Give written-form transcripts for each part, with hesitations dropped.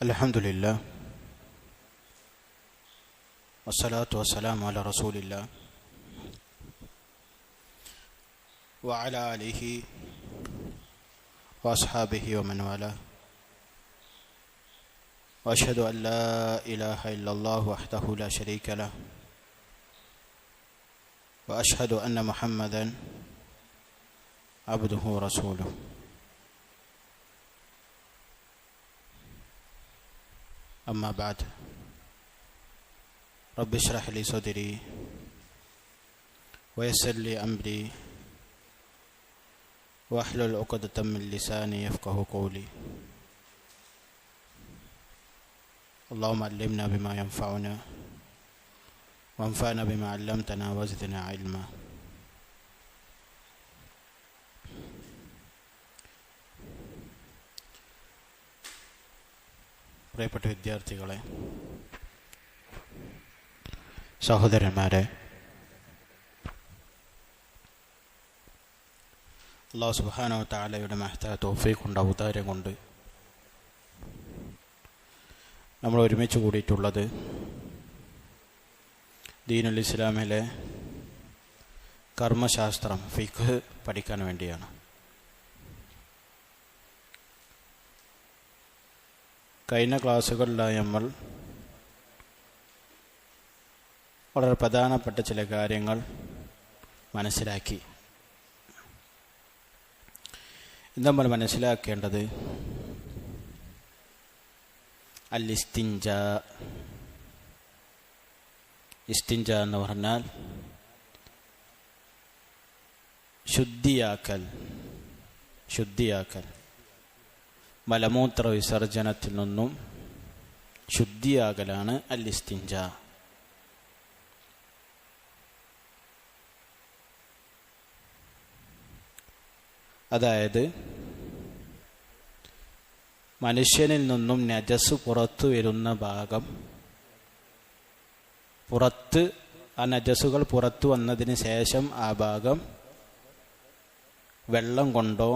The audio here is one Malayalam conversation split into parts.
അൽഹംദുലില്ലാ വസ്സലാത്തു വസ്സലാമു അലാ റസൂലില്ലാ വഅലാ ആലിഹി വഅസ്ഹാബിഹി വമൻ വാലാ വഅശ്ഹദു അൻ ലാ ഇലാഹ ഇല്ലല്ലാഹു വഹ്ദഹു ലാ ശരീക ലഹു വഅശ്ഹദു അന്ന മുഹമ്മദൻ അബ്ദുഹു വറസൂലുഹു. أما بعد رب اشرح لي صدري ويسر لي أمري واحلل عقدة من لساني يفقه قولي. اللهم علمنا بما ينفعنا وانفعنا بما علمتنا وزدنا علما. പ്രിയപ്പെട്ട വിദ്യാർത്ഥികളെ, സഹോദരന്മാരെ, അല്ലാഹു സുബ്ഹാനഹു വ തആലയുടെ മഹത്തായ തൗഫീഖ് കൊണ്ട് ഔദാര്യം കൊണ്ട് നമ്മൾ ഒരുമിച്ച് കൂടിയിട്ടുള്ളത് ദീനുൽ ഇസ്ലാമിലെ കർമ്മശാസ്ത്രം ഫിഖ് പഠിക്കാൻ വേണ്ടിയാണ്. കഴിഞ്ഞ ക്ലാസ്സുകളിലായി നമ്മൾ വളരെ പ്രധാനപ്പെട്ട ചില കാര്യങ്ങൾ മനസ്സിലാക്കി. ഇന്ന് നമ്മൾ മനസ്സിലാക്കേണ്ടത് ഇസ്തിഞ്ച എന്ന് പറഞ്ഞാൽ ശുദ്ധിയാക്കൽ മലമൂത്ര വിസർജനത്തിൽ നിന്നും ശുദ്ധിയാകലാണ് ഇസ്തിഞ്ച. അതായത് മനുഷ്യനിൽ നിന്നും നജസ് പുറത്തു വരുന്ന ഭാഗം ആ നജസുകൾ പുറത്തു വന്നതിന് ശേഷം ആ ഭാഗം വെള്ളം കൊണ്ടോ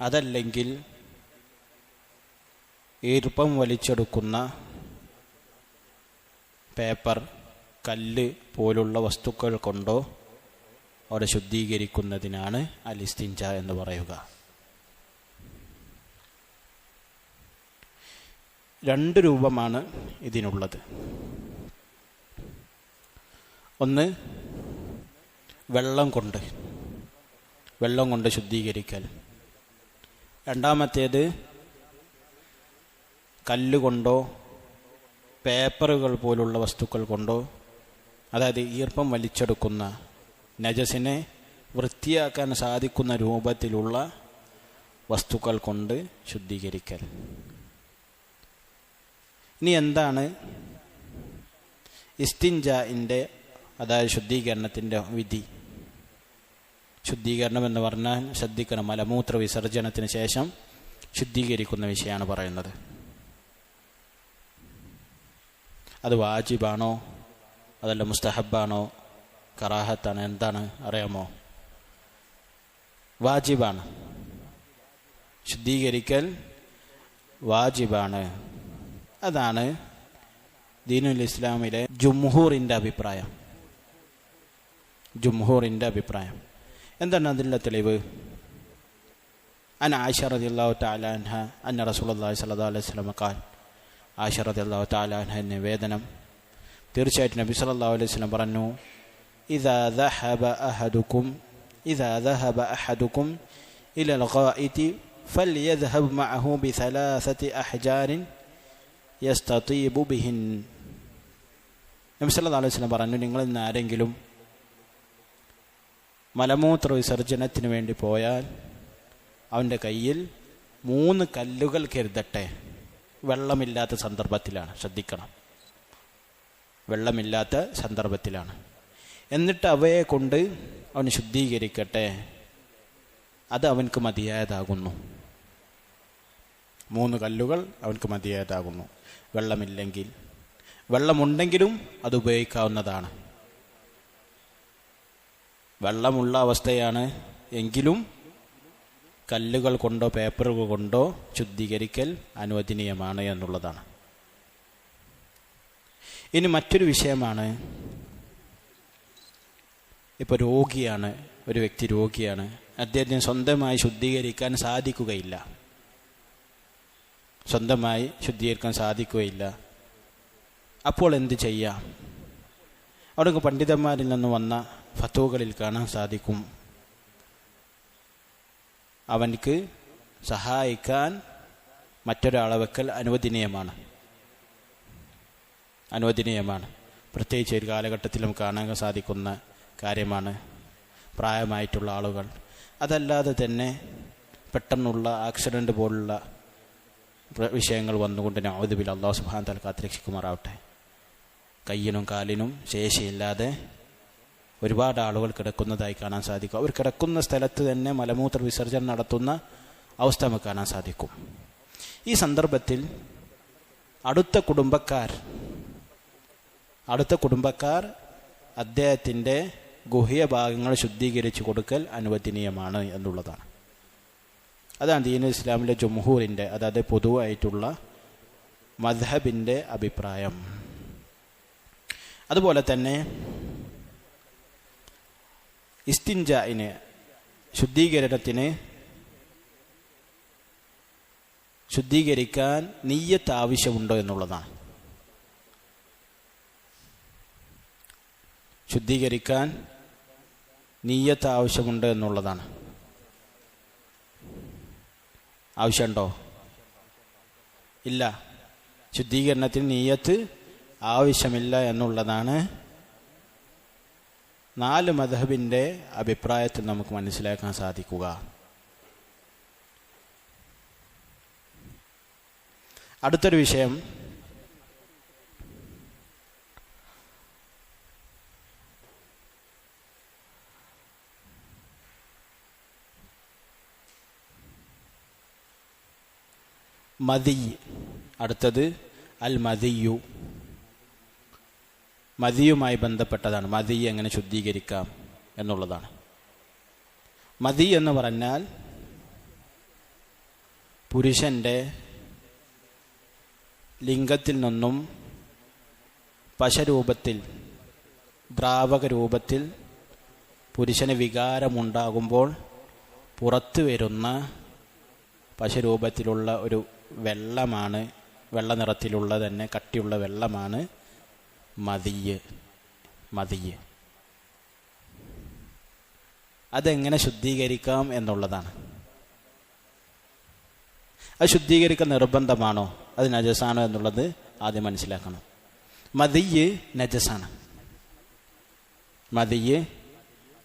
അതല്ലെങ്കിൽ ഈർപ്പം വലിച്ചെടുക്കുന്ന പേപ്പർ, കല്ല് പോലുള്ള വസ്തുക്കൾ കൊണ്ടോ അവിടെ ശുദ്ധീകരിക്കുന്നതിനാണ് ഇസ്തിഞ്ച എന്ന് പറയുക. രണ്ട് രൂപമാണ് ഇതിനുള്ളത്. ഒന്ന് വെള്ളം കൊണ്ട് ശുദ്ധീകരിക്കൽ. രണ്ടാമത്തേത് കല്ലുകൊണ്ടോ പേപ്പറുകൾ പോലുള്ള വസ്തുക്കൾ കൊണ്ടോ, അതായത് ഈർപ്പം വലിച്ചെടുക്കുന്ന നജസിനെ വൃത്തിയാക്കാൻ സാധിക്കുന്ന രൂപത്തിലുള്ള വസ്തുക്കൾ കൊണ്ട് ശുദ്ധീകരിക്കൽ. ഇനി എന്താണ് ഇസ്തിഞ്ചാഇൻ്റെ, അതായത് ശുദ്ധീകരണത്തിൻ്റെ വിധി? ശുദ്ധീകരണം എന്ന് പറഞ്ഞാൽ ശ്രദ്ധിക്കണം, മലമൂത്ര വിസർജനത്തിന് ശേഷം ശുദ്ധീകരിക്കുന്ന വിഷയമാണ് പറയുന്നത്. അത് വാജിബാണോ അതല്ല മുസ്തഹബാണോ കറാഹത്താണ്, എന്താണ് അറിയാമോ? വാജിബാണ്. ശുദ്ധീകരിക്കൽ വാജിബാണ്. അതാണ് ദീനുൽ ഇസ്ലാമിലെ ജുംഹൂറിൻ്റെ അഭിപ്രായം. എന്താണ് അതിൻ്റെ തെളിവ്? അൻ ആയിഷ റളിയല്ലാഹു തആല അൻഹ അന്ന റസൂലുള്ളാഹി സ്വല്ലല്ലാഹു അലൈഹി വസല്ലം ഖാൽ, ആയിഷ റളിയല്ലാഹു തആല അൻഹ നിവേദനം, തീർച്ചയായിട്ടും നബി സ്വല്ലല്ലാഹു അലൈഹി വസല്ലം പറഞ്ഞു, ഇദാ ദഹബ അഹദുക്കും ഇലൽ ഗായിതി ഫൽയദ്ഹബ് മഅഹു ബിസലാസതി അഹ്ജാരിൻ യസ്തതീബു ബിഹിൻ. നബി സല്ലല്ലാഹു അലൈഹി വസല്ലം പറഞ്ഞു, നിങ്ങൾ ഇന്ന് ആരെങ്കിലും മലമൂത്ര വിസർജനത്തിന് വേണ്ടി പോയാൽ അവൻ്റെ കയ്യിൽ 3 കല്ലുകൾ കരുതട്ടെ. വെള്ളമില്ലാത്ത സന്ദർഭത്തിലാണ്, ശ്രദ്ധിക്കണം, വെള്ളമില്ലാത്ത സന്ദർഭത്തിലാണ്. എന്നിട്ട് അവയെ കൊണ്ട് അവൻ ശുദ്ധീകരിക്കട്ടെ, അത് അവൻക്ക് മതിയായതാകുന്നു. 3 കല്ലുകൾ അവൻക്ക് മതിയായതാകുന്നു. വെള്ളമില്ലെങ്കിൽ, വെള്ളമുണ്ടെങ്കിലും അത് ഉപയോഗിക്കാവുന്നതാണ്. വെള്ളമുള്ള അവസ്ഥയാണ് എങ്കിലും കല്ലുകൾ കൊണ്ടോ പേപ്പറുകൾ കൊണ്ടോ ശുദ്ധീകരിക്കൽ അനുവദനീയമാണ് എന്നുള്ളതാണ്. ഇനി മറ്റൊരു വിഷയമാണ്, ഇപ്പോൾ രോഗിയാണ്, ഒരു വ്യക്തി രോഗിയാണ്, അദ്ദേഹത്തിന് സ്വന്തമായി ശുദ്ധീകരിക്കാൻ സാധിക്കുകയില്ല. അപ്പോൾ എന്ത് ചെയ്യാം? അവിടെ പണ്ഡിതന്മാരിൽ നിന്ന് വന്ന ഫത്വകളിൽ കാണാൻ സാധിക്കും, അവൻക്ക് സഹായിക്കാൻ മറ്റൊരാളെ വെക്കൽ അനുവദനീയമാണ്. പ്രത്യേകിച്ച് ഒരു കാലഘട്ടത്തിലും കാണാൻ സാധിക്കുന്ന കാര്യമാണ്. പ്രായമായിട്ടുള്ള ആളുകൾ, അതല്ലാതെ തന്നെ പെട്ടെന്നുള്ള ആക്സിഡൻറ്റ് പോലുള്ള വിഷയങ്ങൾ വന്നുകൊണ്ട് നഊദു ബില്ലാഹ്, അല്ലാഹു സുബ്ഹാനഹു വ തആല കാത്തുരക്ഷിക്കുമാറാവട്ടെ, കയ്യിനും കാലിനും ശേഷിയില്ലാതെ ഒരുപാട് ആളുകൾ കിടക്കുന്നതായി കാണാൻ സാധിക്കും. അവർ കിടക്കുന്ന സ്ഥലത്ത് തന്നെ മലമൂത്ര വിസർജനം നടത്തുന്ന അവസ്ഥ നമുക്ക് കാണാൻ സാധിക്കും. ഈ സന്ദർഭത്തിൽ അടുത്ത കുടുംബക്കാർ അദ്ദേഹത്തിൻ്റെ ഗുഹ്യ ഭാഗങ്ങൾ ശുദ്ധീകരിച്ചു കൊടുക്കൽ അനുവദനീയമാണ് എന്നുള്ളതാണ്. അതാണ് ദീനുൽ ഇസ്ലാമിലെ ജംഹൂറിൻ്റെ, അതായത് പൊതുവായിട്ടുള്ള മദ്ഹബിൻ്റെ അഭിപ്രായം. അതുപോലെ തന്നെ ഇസ്തിൻജാഇന്, ശുദ്ധീകരിക്കാൻ നിയ്യത്ത് ആവശ്യമുണ്ടോ എന്നുള്ളതാണ്. ശുദ്ധീകരിക്കാൻ നിയ്യത്ത് ആവശ്യമുണ്ട് എന്നുള്ളതാണ്. ആവശ്യമുണ്ടോ? ഇല്ല, ശുദ്ധീകരണത്തിന് നിയ്യത്ത് ആവശ്യമില്ല എന്നുള്ളതാണ് 4 മദ്ഹബിൻ്റെ അഭിപ്രായത്തിൽ നമുക്ക് മനസ്സിലാക്കാൻ സാധിക്കുക. അടുത്തൊരു വിഷയം, മദി. അടുത്തത് അൽ മദിയു, മദിയുമായി ബന്ധപ്പെട്ടതാണ്. മദി എങ്ങനെ ശുദ്ധീകരിക്കാം എന്നുള്ളതാണ്. മദി എന്ന് പറഞ്ഞാൽ പുരുഷൻ്റെ ലിംഗത്തിൽ നിന്നും പശരൂപത്തിൽ, ദ്രാവക രൂപത്തിൽ പുരുഷന് വികാരമുണ്ടാകുമ്പോൾ പുറത്തു വരുന്ന പശരൂപത്തിലുള്ള ഒരു വെള്ളമാണ്, വെള്ള നിറത്തിലുള്ള തന്നെ കട്ടിയുള്ള വെള്ളമാണ് മദിയ്. അതെങ്ങനെ ശുദ്ധീകരിക്കാം എന്നുള്ളതാണ്. അത് ശുദ്ധീകരിക്കാൻ നിർബന്ധമാണോ, അത് നജസാണോ എന്നുള്ളത് ആദ്യം മനസ്സിലാക്കണം. മദിയ്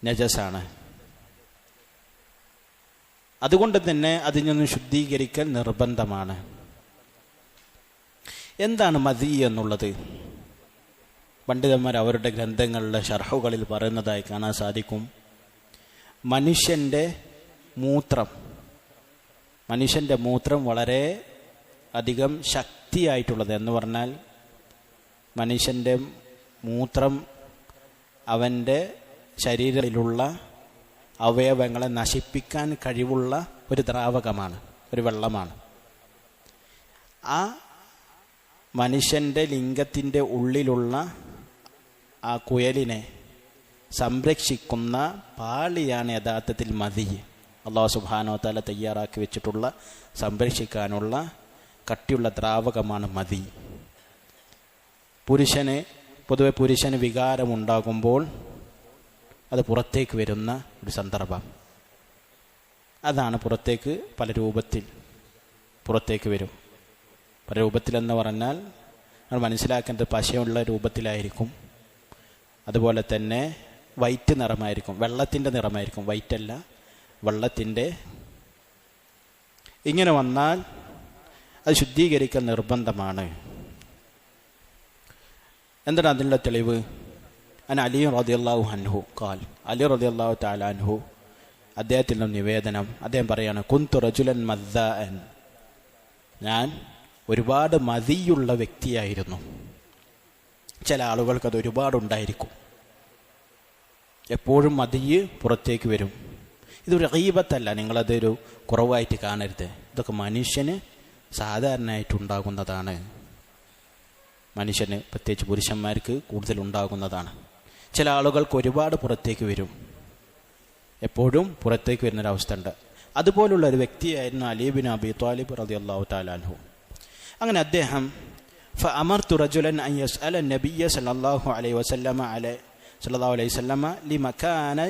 നജസാണ്. അതുകൊണ്ട് തന്നെ അതിൽ നിന്ന് ശുദ്ധീകരിക്കൽ നിർബന്ധമാണ്. എന്താണ് മദി എന്നുള്ളത്? പണ്ഡിതന്മാർ അവരുടെ ഗ്രന്ഥങ്ങളിലെ ഷർഹുകളിൽ പറയുന്നതായി കാണാൻ സാധിക്കും. മനുഷ്യൻ്റെ മൂത്രം വളരെ അധികം ശക്തിയായിട്ടുള്ളത് എന്ന് പറഞ്ഞാൽ, മനുഷ്യൻ്റെ മൂത്രം അവൻ്റെ ശരീരത്തിലുള്ള അവയവങ്ങളെ നശിപ്പിക്കാൻ കഴിവുള്ള ഒരു ദ്രാവകമാണ്, ഒരു വെള്ളമാണ്. ആ മനുഷ്യൻ്റെ ലിംഗത്തിൻ്റെ ഉള്ളിലുള്ള ആ കുയലിനെ സംരക്ഷിക്കുന്ന പാളിയാണ് യഥാർത്ഥത്തിൽ മദി. അല്ലാഹു സുബ്ഹാനഹു വ തആല തയ്യാറാക്കി വെച്ചിട്ടുള്ള സംരക്ഷിക്കാനുള്ള കട്ടിയുള്ള ദ്രാവകമാണ് മദി. പൊതുവെ പുരുഷന് വികാരമുണ്ടാകുമ്പോൾ അത് പുറത്തേക്ക് വരുന്ന ഒരു സന്ദർഭം. അതാണ് പുറത്തേക്ക് പല രൂപത്തിൽ പുറത്തേക്ക് വരും. പല രൂപത്തിലെന്ന് പറഞ്ഞാൽ നമ്മൾ മനസ്സിലാക്കേണ്ടത് പശയുള്ള രൂപത്തിലായിരിക്കും. അതുപോലെ തന്നെ വൈറ്റ് നിറമായിരിക്കും, വെള്ളത്തിൻ്റെ നിറമായിരിക്കും, വൈറ്റല്ല, വെള്ളത്തിൻ്റെ. ഇങ്ങനെ വന്നാൽ അത് ശുദ്ധീകരിക്കൽ നിർബന്ധമാണ്. എന്താണ് അതിനുള്ള തെളിവ്? അലി റളിയല്ലാഹു അൻഹു ഖാൽ, അലി റളിയല്ലാഹു തആല അൻഹു അദ്ദേഹത്തിൻ്റെ നിവേദനം, അദ്ദേഹം പറയാണ്, കുന്തു റജുലൻ മദ്ദാഅൻ, ഞാൻ ഒരുപാട് മദിയുള്ള വ്യക്തിയായിരുന്നു. ചില ആളുകൾക്ക് അത് ഒരുപാടുണ്ടായിരിക്കും, എപ്പോഴും മദി പുറത്തേക്ക് വരും. ഇതൊരു ഗീബത്തല്ല, നിങ്ങളതൊരു കുറവായിട്ട് കാണരുത്. ഇതൊക്കെ മനുഷ്യന് സാധാരണയായിട്ടുണ്ടാകുന്നതാണ്. മനുഷ്യന്, പ്രത്യേകിച്ച് പുരുഷന്മാർക്ക് കൂടുതൽ ഉണ്ടാകുന്നതാണ്. ചില ആളുകൾക്ക് ഒരുപാട് പുറത്തേക്ക് വരും, എപ്പോഴും പുറത്തേക്ക് വരുന്നൊരവസ്ഥ ഉണ്ട്. അതുപോലുള്ള ഒരു വ്യക്തിയായിരുന്നു അലി ബിൻ അബി ത്വാലിബ് റളിയല്ലാഹു തആല അൻഹു. അങ്ങനെ അദ്ദേഹം ഫഅമർതു റജുലൻ അൻ യസ്അല നബിയ സല്ലല്ലാഹു അലൈഹി വസല്ലമ ലിമകാനി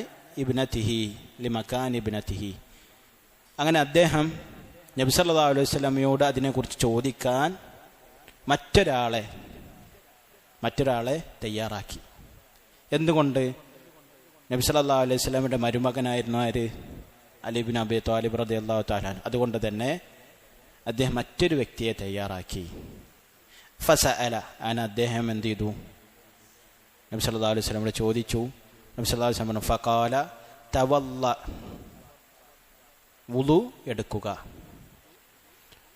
ഇബ്നതിഹി. അങ്ങനെ അദ്ദേഹം നബി സല്ലല്ലാഹു അലൈഹി വസല്ലമയോട് അതിനെക്കുറിച്ച് ചോദിക്കാൻ മറ്റൊരാളെ തയ്യാറാക്കി. എന്തുകൊണ്ട്? നബി സല്ലല്ലാഹു അലൈഹി വസല്ലമയുടെ മരുമകനായിരുന്നു ആര്? അലി ബിൻ അബി ത്വാലിബ് റളിയല്ലാഹു തആല. അതുകൊണ്ട് തന്നെ അദ്ദേഹം മറ്റൊരു വ്യക്തിയെ തയ്യാറാക്കി. ഫസഅല, അദ്ദേഹം എന്ത് ചെയ്തു? നബി സല്ലല്ലാഹു അലൈഹി വസല്ലമയോട് ചോദിച്ചു. നബി സല്ലല്ലാഹു അലൈഹി വസല്ലം ഫഖാല തവല്ല, വുളു എടുക്കുക,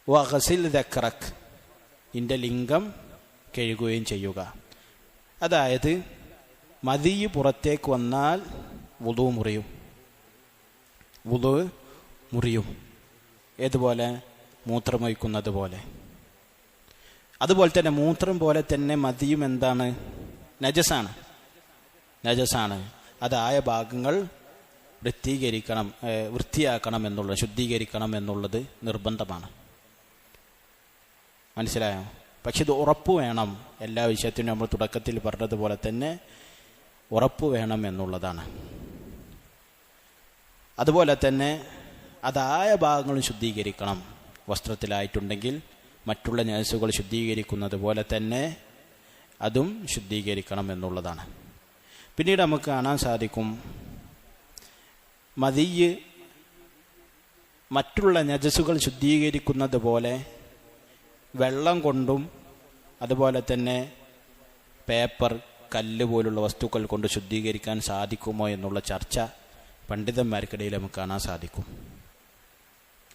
വഗസിൽ ദക്റക്, നിന്റെ ലിംഗം കഴുകുകയും ചെയ്യുക. അതായത് മദി പുറത്തേക്ക് വന്നാൽ വുളു മുറിയും. ഏതുപോലെ? മൂത്രമൊഴിക്കുന്നത് പോലെ. അതുപോലെ തന്നെ മൂത്രം പോലെ തന്നെ മദിയും എന്താണ്? നജസാണ്. അതായ ഭാഗങ്ങൾ വൃത്തിയാക്കണം എന്നുള്ളത്, ശുദ്ധീകരിക്കണം എന്നുള്ളത് നിർബന്ധമാണ്. മനസ്സിലായോ? പക്ഷെ ഇത് ഉറപ്പ് വേണം. എല്ലാ വിഷയത്തിനും നമ്മൾ തുടക്കത്തിൽ പറഞ്ഞതുപോലെ തന്നെ ഉറപ്പ് വേണം എന്നുള്ളതാണ്. അതുപോലെ തന്നെ അതായ ഭാഗങ്ങളും ശുദ്ധീകരിക്കണം. വസ്ത്രത്തിലായിട്ടുണ്ടെങ്കിൽ മറ്റുള്ള നജസുകൾ ശുദ്ധീകരിക്കുന്നത് പോലെ തന്നെ അതും ശുദ്ധീകരിക്കണം എന്നുള്ളതാണ്. പിന്നീട് നമുക്ക് കാണാൻ സാധിക്കും, മദിയ് മറ്റുള്ള നജസുകൾ ശുദ്ധീകരിക്കുന്നത് പോലെ വെള്ളം കൊണ്ടും അതുപോലെ തന്നെ പേപ്പർ, കല്ല് പോലുള്ള വസ്തുക്കൾ കൊണ്ട് ശുദ്ധീകരിക്കാൻ സാധിക്കുമോ എന്നുള്ള ചർച്ച പണ്ഡിതന്മാർക്കിടയിൽ നമുക്ക് കാണാൻ സാധിക്കും.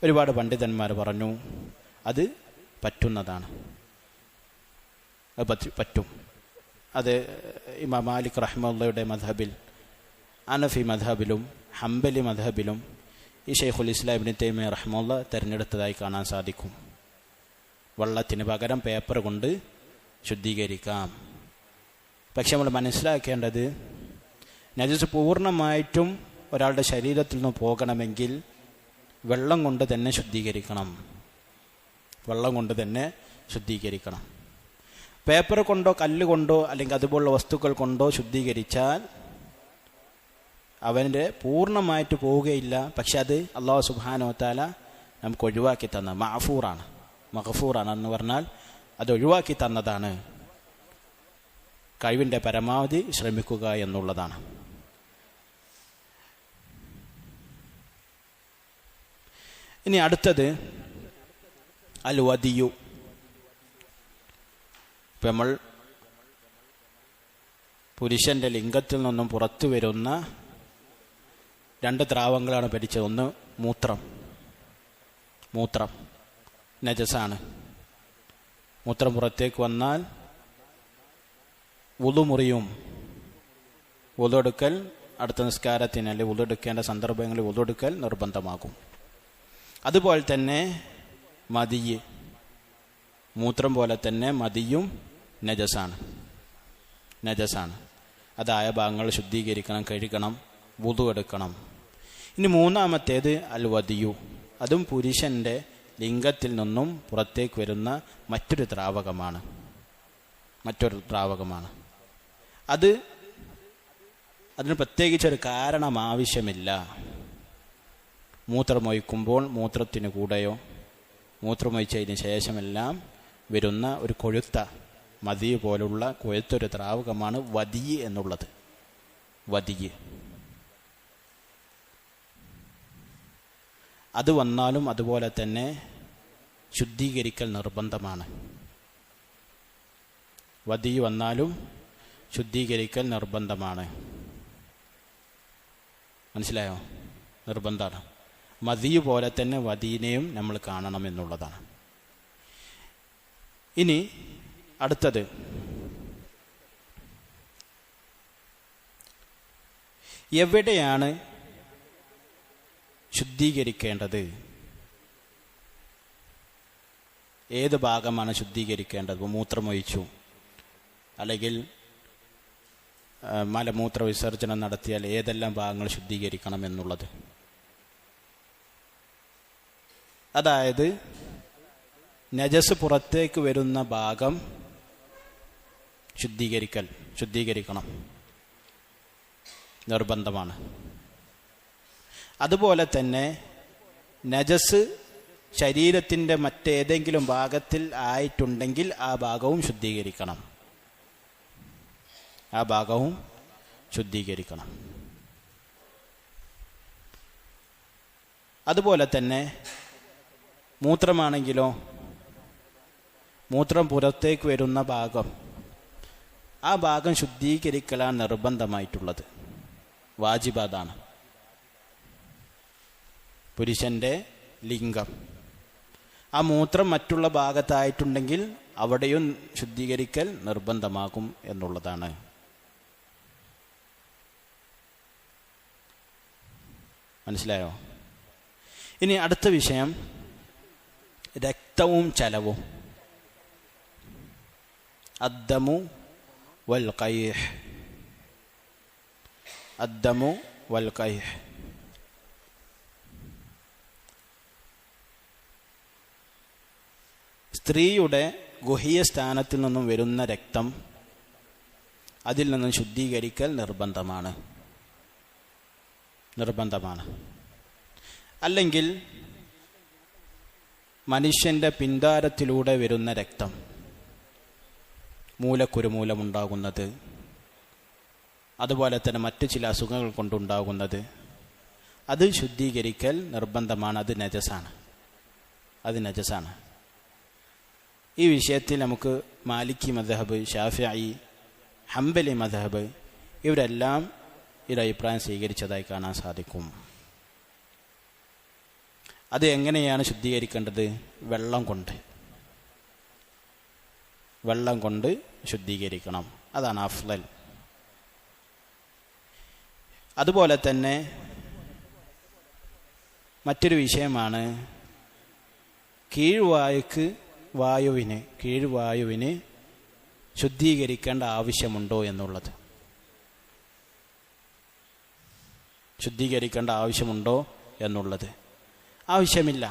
ഒരുപാട് പണ്ഡിതന്മാർ പറഞ്ഞു അത് പറ്റുന്നതാണ്, പറ്റും. അത് ഇമാം മാലിക് റഹ്മത്തുള്ളാഹിയുടെ മദ്ഹബിൽ, അനഫി മദ്ഹബിലും ഹംബലി മദ്ഹബിലും ഈ ഷെയ്ഖുൽ ഇസ്ലാം ഇബ്നു തൈമിയ്യ റഹ്മത്തുള്ളാഹി തിരഞ്ഞെടുത്തതായി കാണാൻ സാധിക്കും. വെള്ളത്തിന് പകരം പേപ്പർ കൊണ്ട് ശുദ്ധീകരിക്കാം. പക്ഷെ നമ്മൾ മനസ്സിലാക്കേണ്ടത്, നജസ് പൂർണ്ണമായിട്ടും ഒരാളുടെ ശരീരത്തിൽ നിന്ന് പോകണമെങ്കിൽ വെള്ളം കൊണ്ട് തന്നെ ശുദ്ധീകരിക്കണം. പേപ്പർ കൊണ്ടോ കല്ല് കൊണ്ടോ അല്ലെങ്കിൽ അതുപോലുള്ള വസ്തുക്കൾ കൊണ്ടോ ശുദ്ധീകരിച്ചാൽ അവൻ്റെ പൂർണ്ണമായിട്ട് പോവുകയില്ല. പക്ഷെ അത് അല്ലാഹു സുബ്ഹാനഹു വ തആല നമുക്ക് ഒഴിവാക്കി തന്ന മഗ്ഫൂറാണ് എന്ന് പറഞ്ഞാൽ അത് ഒഴിവാക്കി തന്നതാണ്. കഴിവിൻ്റെ പരമാവധി ശ്രമിക്കുക എന്നുള്ളതാണ്. ഇനി അടുത്തത് അൽ വദിയു. ഇപ്പം നമ്മൾ പുരുഷൻ്റെ ലിംഗത്തിൽ നിന്നും പുറത്തു വരുന്ന രണ്ട് ദ്രാവങ്ങളാണ് പഠിച്ചത്. ഒന്ന് മൂത്രം നജസാണ്. മൂത്രം പുറത്തേക്ക് വന്നാൽ വുളു മുറിയും. വുളുഎടുക്കൽ അടുത്ത നിസ്കാരത്തിന് അല്ലെങ്കിൽ വുളുഎടുക്കേണ്ട സന്ദർഭങ്ങളിൽ വുളുഎടുക്കൽ നിർബന്ധമാകും. അതുപോലെ തന്നെ മദിയ്, മൂത്രം പോലെ തന്നെ മദിയും നജസാണ്. അതായ ഭാഗങ്ങൾ ശുദ്ധീകരിക്കണം, കഴുകണം, വുളു എടുക്കണം. ഇനി മൂന്നാമത്തേത് അൽ വദിയു. അതും പുരുഷൻ്റെ ലിംഗത്തിൽ നിന്നും പുറത്തേക്ക് വരുന്ന മറ്റൊരു ദ്രാവകമാണ്. അതിന് പ്രത്യേകിച്ചൊരു കാരണം ആവശ്യമില്ല. മൂത്രമൊഴിക്കുമ്പോൾ മൂത്രത്തിന് കൂടെയോ മൂത്രമൊഴിച്ചതിന് ശേഷമെല്ലാം വരുന്ന ഒരു കൊഴുത്ത മദി പോലുള്ള കൊഴുത്തൊരു ദ്രാവകമാണ് വദിയ് എന്നുള്ളത്. അത് വന്നാലും അതുപോലെ തന്നെ ശുദ്ധീകരിക്കൽ നിർബന്ധമാണ്. വദിയ് വന്നാലും ശുദ്ധീകരിക്കൽ നിർബന്ധമാണ്. മനസ്സിലായോ? നിർബന്ധമാണ്. മദി പോലെ തന്നെ വദീനെയും നമ്മൾ കാണണം എന്നുള്ളതാണ്. ഇനി അടുത്തത് എവിടെയാണ് ശുദ്ധീകരിക്കേണ്ടത്? ഏത് ഭാഗമാണ് ശുദ്ധീകരിക്കേണ്ടത്? മൂത്രമൊഴിച്ചു അല്ലെങ്കിൽ മലമൂത്ര വിസർജനം നടത്തിയാൽ ഏതെല്ലാം ഭാഗങ്ങൾ ശുദ്ധീകരിക്കണം എന്നുള്ളത്. അതായത് നജസ് പുറത്തേക്ക് വരുന്ന ഭാഗം ശുദ്ധീകരിക്കണം, നിർബന്ധമാണ്. അതുപോലെ തന്നെ നജസ് ശരീരത്തിൻ്റെ മറ്റേതെങ്കിലും ഭാഗത്തിൽ ആയിട്ടുണ്ടെങ്കിൽ ആ ഭാഗവും ശുദ്ധീകരിക്കണം. അതുപോലെ തന്നെ മൂത്രമാണെങ്കിലോ, മൂത്രം പുറത്തേക്ക് വരുന്ന ഭാഗം, ആ ഭാഗം ശുദ്ധീകരിക്കലാണ് നിർബന്ധമായിട്ടുള്ളത്, വാജിബാതാണ്. പുരുഷൻ്റെ ലിംഗം, ആ മൂത്രം മറ്റുള്ള ഭാഗത്തായിട്ടുണ്ടെങ്കിൽ അവിടെയും ശുദ്ധീകരിക്കൽ നിർബന്ധമാകും എന്നുള്ളതാണ്. മനസ്സിലായോ? ഇനി അടുത്ത വിഷയം രക്തവും ചലവും. അദ്ദമു വൽ ഖൈഹ്. സ്ത്രീയുടെ ഗുഹ്യ സ്ഥാനത്തിൽ നിന്നും വരുന്ന രക്തം, അതിൽ നിന്നും ശുദ്ധീകരിക്കൽ നിർബന്ധമാണ്. അല്ലെങ്കിൽ മനുഷ്യൻ്റെ പിൻതാരത്തിലൂടെ വരുന്ന രക്തം, മൂലക്കുരു മൂലമുണ്ടാകുന്നത്, അതുപോലെ തന്നെ മറ്റു ചില അസുഖങ്ങൾ കൊണ്ടുണ്ടാകുന്നത്, അത് ശുദ്ധീകരിക്കൽ നിർബന്ധമാണ്. അത് നജസാണ്. ഈ വിഷയത്തിൽ നമുക്ക് മാലിക്കി മദ്ഹബ്, ഷാഫിഈ, ഹംബലി മദ്ഹബ് ഇവരെല്ലാം ഈ അഭിപ്രായം സ്വീകരിച്ചതായി കാണാൻ സാധിക്കും. അത് എങ്ങനെയാണ് ശുദ്ധീകരിക്കേണ്ടത്? വെള്ളം കൊണ്ട് ശുദ്ധീകരിക്കണം. അതാണ് അഫ്ളൽ. അതുപോലെ തന്നെ മറ്റൊരു വിഷയമാണ് കീഴ്വായുവിന് ശുദ്ധീകരിക്കേണ്ട ആവശ്യമുണ്ടോ എന്നുള്ളത്. ആവശ്യമില്ല.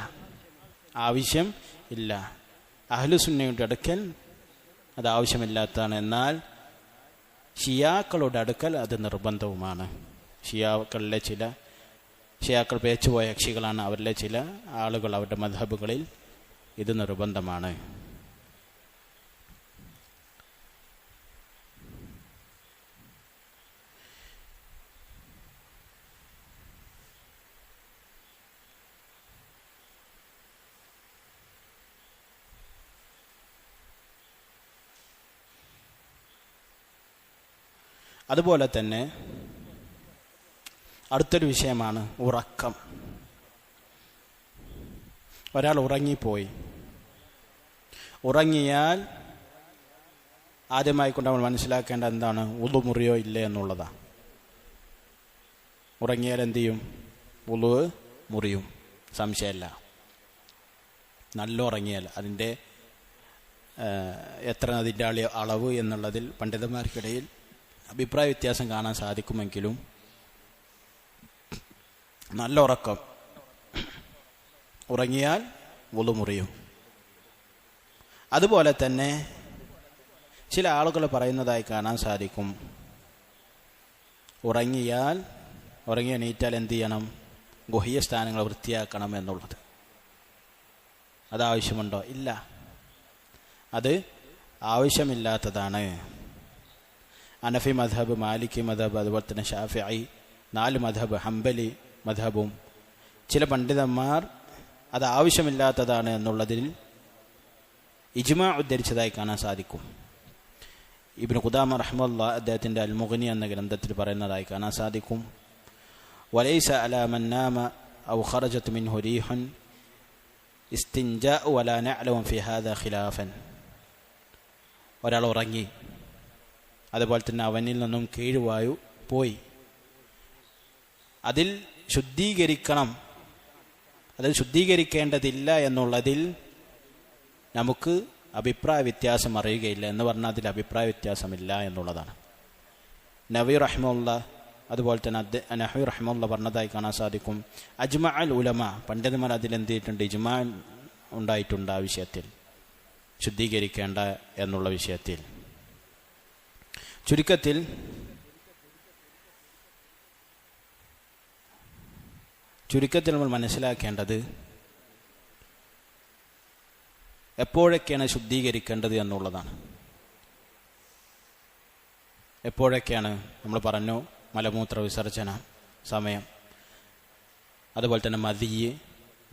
അഹ്ലുസുന്നയുടെ അടുക്കൽ അത് ആവശ്യമില്ലാത്തതാണ്. എന്നാൽ ഷിയാക്കളുടെ അടുക്കൽ അത് നിർബന്ധവുമാണ്. ഷിയാക്കൾ പേച്ചുപോയ കക്ഷികളാണ്. അവരിലെ ചില ആളുകൾ അവരുടെ മദ്ഹബുകളിൽ ഇത് നിർബന്ധമാണ്. അതുപോലെ തന്നെ അടുത്തൊരു വിഷയമാണ് ഉറക്കം. ഒരാൾ ഉറങ്ങിയാൽ ആദ്യമായിക്കൊണ്ട് നമ്മൾ മനസ്സിലാക്കേണ്ട എന്താണ്? വുളു മുറിയോ ഇല്ലേ എന്നുള്ളതാണ്. ഉറങ്ങിയാൽ എന്തു ചെയ്യും? വുളു മുറിയും, സംശയമില്ല. നല്ല ഉറങ്ങിയാൽ അതിൻ്റെ അതിൻ്റെ അളവ് എന്നുള്ളതിൽ പണ്ഡിതന്മാർക്കിടയിൽ അഭിപ്രായ വ്യത്യാസം കാണാൻ സാധിക്കുമെങ്കിലും നല്ല ഉറങ്ങിയാൽ വുളു മുറിയും. അതുപോലെ തന്നെ ചില ആളുകൾ പറയുന്നതായി കാണാൻ സാധിക്കും, ഉറങ്ങി എണീറ്റാൽ എന്ത് ചെയ്യണം? ഗുഹ്യ സ്ഥാനങ്ങൾ വൃത്തിയാക്കണം എന്നുള്ളത്. അതാവശ്യമുണ്ടോ? ഇല്ല, അത് ആവശ്യമില്ലാത്തതാണ്. ഹനഫി മദ്ഹബ്, മാലിക്കി മദ്ഹബ്, അതുപോലെ തന്നെ ഷാഫിഈ, 4 മദ്ഹബ്, ഹംബലി മദ്ഹബും ചില പണ്ഡിതന്മാർ അത് ആവശ്യമില്ലാത്തതാണ് എന്നുള്ളതിൽ ഇജ്മാ ഉദ്ധരിച്ചതായി കാണാൻ സാധിക്കും. ഇബ്നു ഖുദാമ റഹ്മത്തുള്ളാഹി അദ്ദേഹത്തിൻ്റെ അൽ മുഗ്നി എന്ന ഗ്രന്ഥത്തിൽ പറയുന്നതായി കാണാൻ സാധിക്കും, വലൈസ അലാ മൻ നാമ ഔ ഖറജത് മിൻഹു റീഹുൻ ഇസ്തിൻജാഉ വലാ നഅലമു ഫി ഹാദാ ഖിലാഫൻ. ഒരാൾ ഉറങ്ങി, അതുപോലെ തന്നെ അവനിൽ നിന്നും കീഴ്വായു പോയി, അതിൽ ശുദ്ധീകരിക്കണം അത് ശുദ്ധീകരിക്കേണ്ടതില്ല എന്നുള്ളതിൽ നമുക്ക് അഭിപ്രായ വ്യത്യാസം അറിയുകയില്ല. എന്ന് പറഞ്ഞാൽ അതിൽ അഭിപ്രായ വ്യത്യാസമില്ല എന്നുള്ളതാണ്. നവവി റഹ്മത്തുള്ള അതുപോലെ തന്നെ നഹ്വി റഹ്മത്തുള്ള പറഞ്ഞതായി കാണാൻ സാധിക്കും. അജ്മഅ അൽ ഉലമ, പണ്ഡിതന്മാർ അതിലെന്ത് ചെയ്തിട്ടുണ്ട്, ഇജ്മാ ഉണ്ടായിട്ടുണ്ട് ആ വിഷയത്തിൽ, ശുദ്ധീകരിക്കേണ്ട എന്നുള്ള വിഷയത്തിൽ. ചുരുക്കത്തിൽ നമ്മൾ മനസ്സിലാക്കേണ്ടത് എപ്പോഴൊക്കെയാണ് ശുദ്ധീകരിക്കേണ്ടത് എന്നുള്ളതാണ്. എപ്പോഴൊക്കെയാണ് നമ്മൾ പറഞ്ഞു, മലമൂത്ര വിസർജന സമയം, അതുപോലെ തന്നെ മദിയ്,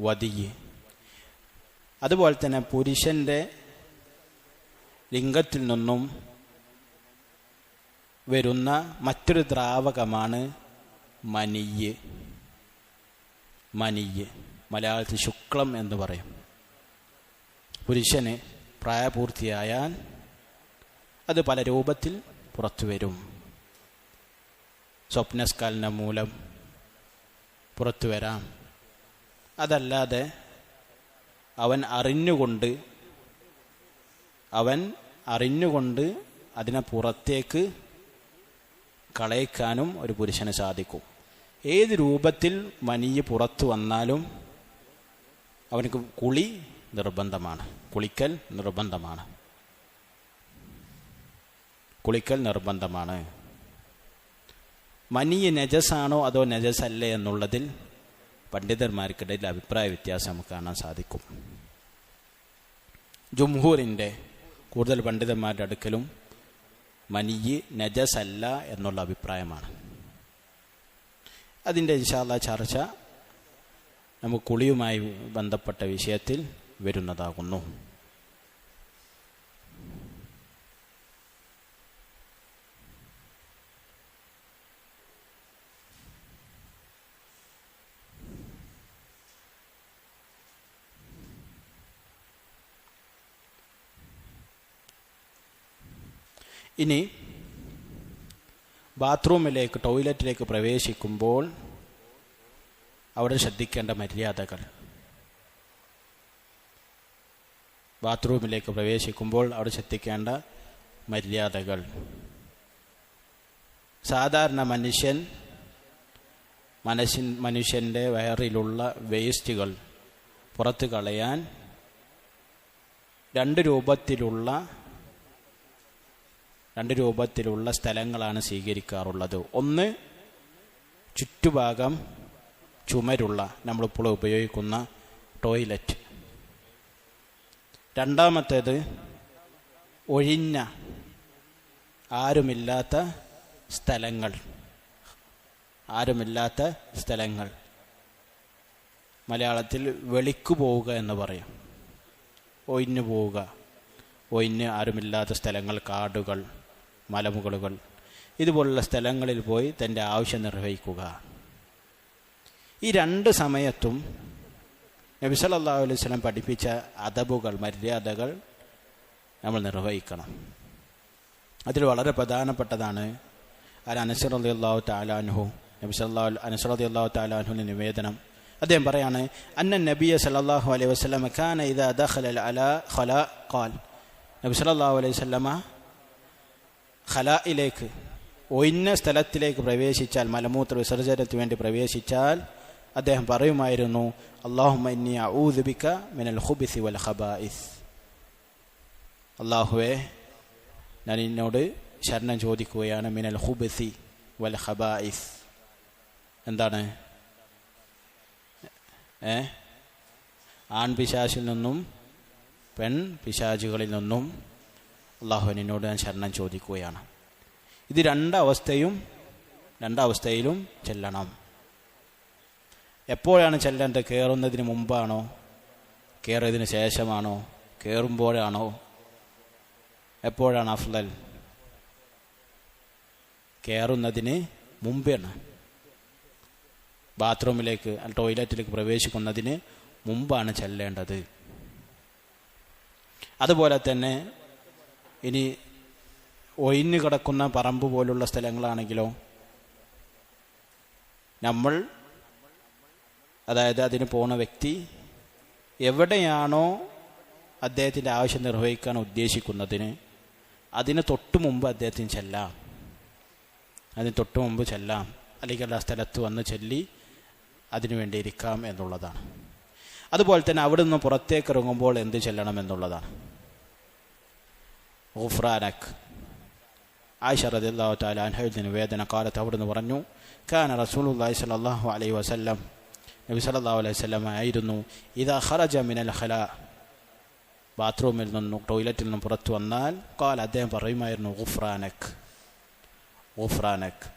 വദിയ്, അതുപോലെ തന്നെ പുരുഷൻ്റെ ലിംഗത്തിൽ നിന്നും വരുന്ന മറ്റൊരു ദ്രാവകമാണ് മനിയ്. മലയാളത്തിൽ ശുക്ലം എന്ന് പറയും. പുരുഷന് പ്രായപൂർത്തിയായാൽ അത് പല രൂപത്തിൽ പുറത്തു വരും. സ്വപ്നസ്ഖലനം മൂലം പുറത്തു വരാം. അതല്ലാതെ അവൻ അറിഞ്ഞുകൊണ്ട് അതിനെ പുറത്തേക്ക് കളയിക്കാനും ഒരു പുരുഷന് സാധിക്കും. ഏത് രൂപത്തിൽ മനിയ് പുറത്തു വന്നാലും അവനക്ക് കുളിക്കൽ നിർബന്ധമാണ്. മനിയ് നജസാണോ അതോ നജസല്ലേ എന്നുള്ളതിൽ പണ്ഡിതന്മാർക്കിടയിൽ അഭിപ്രായ വ്യത്യാസം നമുക്ക് കാണാൻ സാധിക്കും. ജുംഹൂറിൻ്റെ കൂടുതൽ പണ്ഡിതന്മാരുടെ അടുക്കലും മനിയ് നജസല്ല എന്നുള്ള അഭിപ്രായമാണ്. അതിൻ്റെ ഇൻഷാ അല്ലാഹ് ചർച്ച നമുക്ക് കുളിയുമായി ബന്ധപ്പെട്ട വിഷയത്തിൽ വരുന്നതാകുന്നു. ഇനി ടോയ്ലറ്റിലേക്ക് പ്രവേശിക്കുമ്പോൾ അവിടെ ശ്രദ്ധിക്കേണ്ട മര്യാദകൾ. സാധാരണ മനുഷ്യൻ്റെ വയറിലുള്ള വേസ്റ്റുകൾ പുറത്തു കളയാൻ രണ്ട് രൂപത്തിലുള്ള സ്ഥലങ്ങളാണ് സ്വീകരിക്കാറുള്ളത്. ഒന്ന്, ചുറ്റുഭാഗം ചുമരുള്ള നമ്മളിപ്പോൾ ഉപയോഗിക്കുന്ന ടോയ്ലറ്റ്. രണ്ടാമത്തേത് ഒഴിഞ്ഞ ആരുമില്ലാത്ത സ്ഥലങ്ങൾ. മലയാളത്തിൽ വെളിക്കു പോവുക എന്ന് പറയും. ഒഴിഞ്ഞ് ആരുമില്ലാത്ത സ്ഥലങ്ങൾ, കാടുകൾ, മലമുകളുകൾ, ഇതുപോലുള്ള സ്ഥലങ്ങളിൽ പോയി തൻ്റെ ആവശ്യം നിർവഹിക്കുക. ഈ രണ്ട് സമയത്തും നബി സല്ലല്ലാഹു അലൈഹി വസല്ലം പഠിപ്പിച്ച അദബുകൾ, മര്യാദകൾ നമ്മൾ നിർവഹിക്കണം. അതിൽ വളരെ പ്രധാനപ്പെട്ടതാണ് അനസ് റളിയല്ലാഹു തആല അൻഹു, അനസ് റളിയല്ലാഹു തആല അൻഹുവിന്റെ നിവേദനം. അദ്ദേഹം പറയാണ്, അന്ന നബിയ സല്ലല്ലാഹു അലൈഹി വസല്ലം കാന ഇദാ ദഖല അലാ ഖലാ ഖാൽ. നബി സല്ലല്ലാഹു അലൈഹി വസല്ലമ ഖലായിലേക്ക്, ഒഴിഞ്ഞ സ്ഥലത്തിലേക്ക് പ്രവേശിച്ചാൽ, മലമൂത്ര വിസർജനത്തിന് വേണ്ടി പ്രവേശിച്ചാൽ അദ്ദേഹം പറയുമായിരുന്നു, അല്ലാഹുമ്മ ഇന്നി അഊദു ബിക മിനൽ ഖുബുസി വൽ ഖബായിസ്. അല്ലാഹുവേ, ഞാൻ നിന്നോട് ശരണം ചോദിക്കുകയാണ്, മിനൽ ഖുബുസി വൽ ഖബായിസ്. എന്താണ്? ആൺപിശാചിൽ നിന്നും പെൺ പിശാചുകളിൽ നിന്നും അല്ലാഹു നിന്നോട് ഞാൻ ശരണം ചോദിക്കുകയാണ്. ഇത് രണ്ടവസ്ഥയിലും ചെല്ലണം. എപ്പോഴാണ് ചെല്ലേണ്ടത്? കയറുന്നതിന് മുമ്പാണോ? കയറിയതിന് ശേഷമാണോ? കയറുമ്പോഴാണോ? എപ്പോഴാണ് അഫ്ളൽ? കയറുന്നതിന് മുമ്പാണ്. ബാത്റൂമിലേക്ക്, ടോയ്ലറ്റിലേക്ക് പ്രവേശിക്കുന്നതിന് മുമ്പാണ് ചെല്ലേണ്ടത്. അതുപോലെ തന്നെ ഇനി ഒഴിഞ്ഞു കിടക്കുന്ന പറമ്പ് പോലുള്ള സ്ഥലങ്ങളാണെങ്കിലോ, നമ്മൾ അതായത് അതിന് പോകുന്ന വ്യക്തി എവിടെയാണോ അദ്ദേഹത്തിൻ്റെ ആവശ്യം നിർവഹിക്കാൻ ഉദ്ദേശിക്കുന്നതിന് അതിന് തൊട്ട് മുമ്പ് അദ്ദേഹത്തിന് ചെല്ലാം, അതിന് തൊട്ട് മുമ്പ് ചെല്ലാം, അല്ലെങ്കിൽ ആ സ്ഥലത്ത് വന്ന് ചൊല്ലി അതിനു വേണ്ടി ഇരിക്കാം എന്നുള്ളതാണ്. അതുപോലെ തന്നെ അവിടെ നിന്ന് പുറത്തേക്ക് ഇറങ്ങുമ്പോൾ എന്ത് ചെല്ലണം എന്നുള്ളതാണ്. ഗുഫ്രാനക്, ആയിഷ റളിയല്ലാഹു തആല അൻഹയിൽ നിവേദന കാലത്ത് അവിടുന്ന് പറഞ്ഞു, കാന റസൂലുള്ളാഹി സ്വല്ലല്ലാഹു അലൈഹി വസല്ലം, നബി സല്ലല്ലാഹു അലൈഹി വസല്ലം ആയിരുന്നു, ഇദാ ഖറജ മിനൽ ഖലാ, ബാത്റൂമിൽ നിന്നും ടോയ്ലറ്റിൽ നിന്നും പുറത്തു വന്നാൽ ഖാല, അദ്ദേഹം പറയുമായിരുന്നു ഗുഫ്രാനക്, ഗുഫ്രാനക്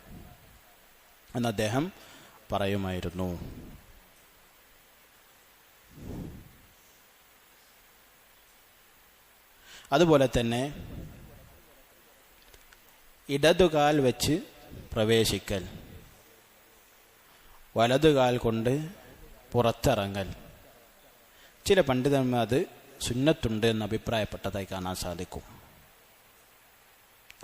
എന്ന് അദ്ദേഹം പറയുമായിരുന്നു. അതുപോലെ തന്നെ ഇടതുകാൽ വെച്ച് പ്രവേശിക്കൽ, വലതുകാൽ കൊണ്ട് പുറത്തിറങ്ങൽ, ചില പണ്ഡിതന്മാർ അത് സുന്നത്തുണ്ട് എന്ന് അഭിപ്രായപ്പെട്ടതായി കാണാൻ സാധിക്കും.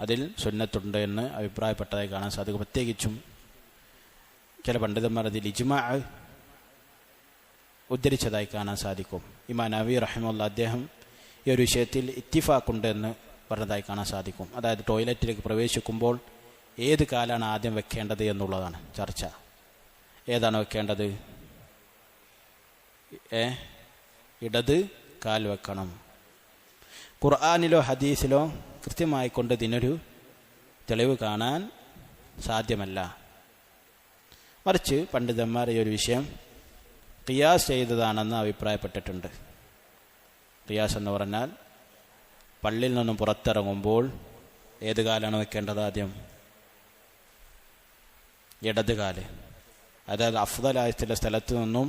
അതിൽ സുന്നത്തുണ്ട് എന്ന് അഭിപ്രായപ്പെട്ടതായി കാണാൻ സാധിക്കും. പ്രത്യേകിച്ചും ചില പണ്ഡിതന്മാർ അതിൽ ഇജ്മാ ഉദ്ധരിച്ചതായി കാണാൻ സാധിക്കും. ഇമാം നവവി റഹിമഹുല്ലാ അദ്ദേഹം ഈ ഒരു വിഷയത്തിൽ ഇത്തിഫാഖുണ്ട് എന്ന് പറഞ്ഞതായി കാണാൻ സാധിക്കും. അതായത് ടോയ്ലറ്റിലേക്ക് പ്രവേശിക്കുമ്പോൾ ഏത് കാലാണ് ആദ്യം വെക്കേണ്ടത് എന്നുള്ളതാണ് ചർച്ച. ഏതാണ് വെക്കേണ്ടത്? ഇടത് കാൽ വെക്കണം. ഖുർആനിലോ ഹദീസിലോ കൃത്യമായി കൊണ്ട് ഇതിനൊരു തെളിവ് കാണാൻ സാധ്യമല്ല. മറിച്ച് പണ്ഡിതന്മാർ ഈ ഒരു വിഷയം ഖിയാസ് ചെയ്തതാണെന്ന് അഭിപ്രായപ്പെട്ടിട്ടുണ്ട്. ഖിയാസ് എന്ന് പറഞ്ഞാൽ പള്ളിയിൽ നിന്നും പുറത്തിറങ്ങുമ്പോൾ ഏത് കാലാണ് വെക്കേണ്ടത്? ആദ്യം ഇടത് കാല്. അതായത് അഫ്ദലായ ചില സ്ഥലത്ത് നിന്നും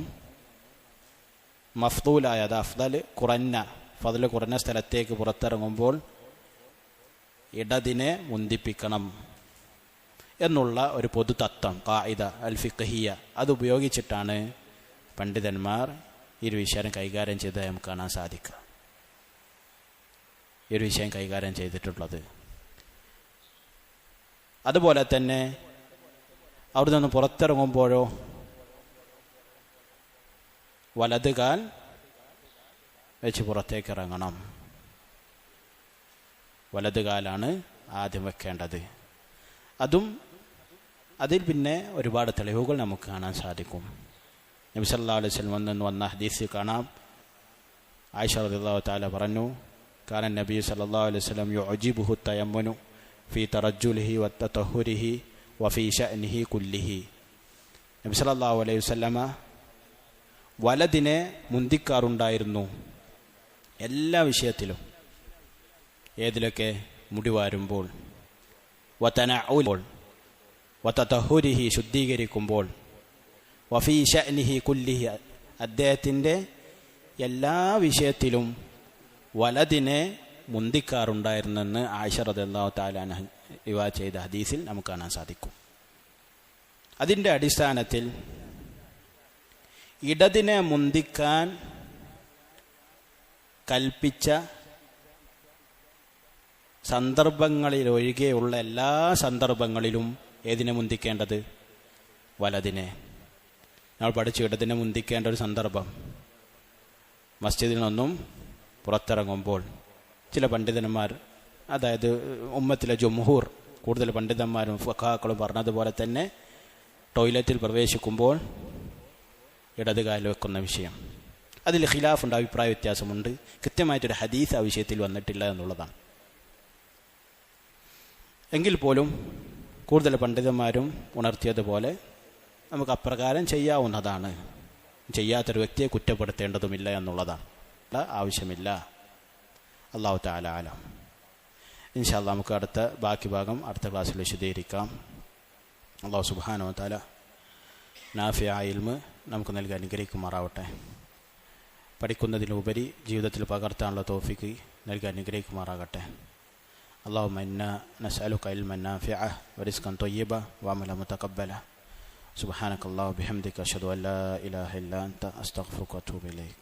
മഫ്ദൂലായ, അത് അഫ്ദൽ ഫضൽ കുറഞ്ഞ സ്ഥലത്തേക്ക് പുറത്തിറങ്ങുമ്പോൾ ഇടതിനെ മുന്തിപ്പിക്കണം എന്നുള്ള ഒരു പൊതു തത്വം, ഖായിദ അൽ ഫിഖ്ഹിയ, അത് ഉപയോഗിച്ചിട്ടാണ് പണ്ഡിതന്മാർ ഈ ഒരു വിഷയം കൈകാര്യം ചെയ്തത് നമുക്ക് കാണാൻ സാധിക്കുക. ഈ ഒരു വിഷയം കൈകാര്യം ചെയ്തിട്ടുള്ളത്. അതുപോലെ തന്നെ അവിടെ നിന്ന് പുറത്തിറങ്ങുമ്പോഴോ വലത് കാൽ വെച്ച് പുറത്തേക്ക് ഇറങ്ങണം. വലത് കാലാണ് ആദ്യം വെക്കേണ്ടത്. അതിൽ പിന്നെ ഒരുപാട് തെളിവുകൾ നമുക്ക് കാണാൻ സാധിക്കും. നബി സല്ലല്ലാഹു അലൈഹി വസല്ലം നിന്ന് വന്ന ഹദീസ് കാണാം. ആയിഷ റളിയല്ലാഹു തആല പറഞ്ഞു, കാന നബി സല്ലല്ലാഹു അലൈഹി വസല്ലം യുഅജിബുഹു തയമ്മുനു ഫീ തറജ്ജുലിഹി വതതഹുരിഹി വഫീ ശഅനിഹി കുല്ലിഹി. നബി സല്ലല്ലാഹു അലൈഹി വസല്ലമ വലതിനെ മുന്തിക്കാറുണ്ടായിരുന്നു എല്ലാ വിഷയത്തിലും. ഏതിലൊക്കെ? മുടി വാരുമ്പോൾ, വതനഉൽ, വതതഹുരിഹി ശുദ്ധീകരിക്കുമ്പോൾ, വഫീ ശഅനിഹി കുല്ലിഹി അദ്ദേഹത്തിൻ്റെ എല്ലാ വിഷയത്തിലും വലതിനെ മുന്തിക്കാറുണ്ടായിരുന്നെന്ന് ആയിഷ റളിയല്ലാഹു തആല അൻഹ റിവായത്ത് ചെയ്ത ഹദീസിൽ നമുക്ക് കാണാൻ സാധിക്കും. അതിൻ്റെ അടിസ്ഥാനത്തിൽ ഇടതിനെ മുന്തിക്കാൻ കൽപ്പിച്ച സന്ദർഭങ്ങളിലൊഴികെയുള്ള എല്ലാ സന്ദർഭങ്ങളിലും ഏതിനെ മുന്തിക്കേണ്ടത്? വലതിനെ. നമ്മൾ പഠിച്ചു ഇടതിനെ മുന്തിക്കേണ്ട ഒരു സന്ദർഭം മസ്ജിദിൽ നിന്നും പുറത്തിറങ്ങുമ്പോൾ ചില പണ്ഡിതന്മാർ, അതായത് ഉമ്മത്തിലെ ജുംഹൂർ, കൂടുതൽ പണ്ഡിതന്മാരും ഫഖഹാക്കളും പറഞ്ഞതുപോലെ തന്നെ ടോയ്ലറ്റിൽ പ്രവേശിക്കുമ്പോൾ ഇടത് കാലിൽ വെക്കുന്ന വിഷയം. അതിൽ ഖിലാഫുണ്ട്, അഭിപ്രായ വ്യത്യാസമുണ്ട്. കൃത്യമായിട്ടൊരു ഹദീസ് ആ വിഷയത്തിൽ വന്നിട്ടില്ല എന്നുള്ളതാണ്. എങ്കിൽ പോലും കൂടുതൽ പണ്ഡിതന്മാരും ഉണർത്തിയതുപോലെ നമുക്ക് അപ്രകാരം ചെയ്യാവുന്നതാണ്. ചെയ്യാത്തൊരു വ്യക്തിയെ കുറ്റപ്പെടുത്തേണ്ടതുമില്ല എന്നുള്ളതാണ്. ആവശ്യമില്ല. അല്ലാഹു തആല അലം. ഇൻഷാ അല്ലാഹ് നമുക്ക് ബാക്കി ഭാഗം അടുത്ത ക്ലാസ്സിൽ വിശദീകരിക്കാം. അല്ലാഹു സുബ്ഹാനഹു വ തആല നാഫിയായ ഇൽമ് നമുക്ക് നൽകി അനുഗ്രഹിക്കുമാറാവട്ടെ. പഠിക്കുന്നതിലുപരി ജീവിതത്തിൽ പകർത്താനുള്ള തൗഫീഖ് നൽകി അനുഗ്രഹിക്കുമാറാകട്ടെ. اللهم إنا نسألك علما نافعا ورزقا طيبا وعملا متقبلا. سبحانك اللهم وبحمدك أشهد أن لا إله إلا أنت أستغفرك وأتوب إليك.